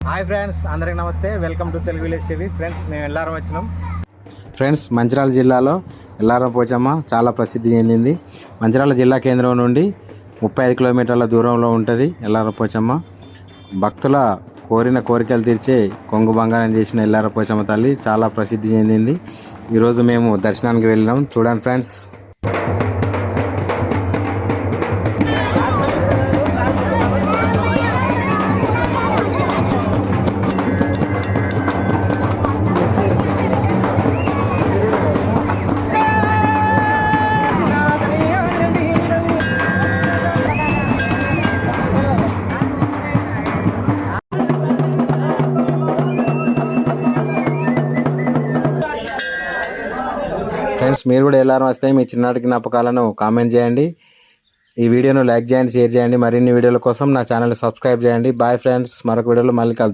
Hi friends, అందరికి నమస్తే. Welcome to Telugu village TV. Friends, మేము ఎల్లారం వచ్చినాం. ఫ్రెండ్స్, మంచిర్యాల జిల్లాలో ఎల్లారం పోచమ్మ చాలా ప్రసిద్ధి చెందింది. మంచిర్యాల జిల్లా కేంద్రం నుండి 35 కిలోమీటర్ల దూరంలో ఉంటుంది ఎల్లారం పోచమ్మ. భక్తుల కోరిన కోరికలు తీర్చే కొంగు బంగారం చేసిన ఎల్లారం పోచమ్మ తల్లి చాలా ప్రసిద్ధి చెందింది. ఈరోజు మేము దర్శనానికి వెళ్ళినాం. చూడండి ఫ్రెండ్స్. ఫ్రెండ్స్, మీరు కూడా ఎల్లారం వస్తే మీ చిన్ననాటి జ్ఞాపకాలను కామెంట్ చేయండి. ఈ వీడియోను లైక్ చేయండి, షేర్ చేయండి. మరిన్ని వీడియోల కోసం నా ఛానల్ సబ్స్క్రైబ్ చేయండి. బాయ్ ఫ్రెండ్స్, మరొక వీడియోలో మళ్ళీ కలుద్దాం.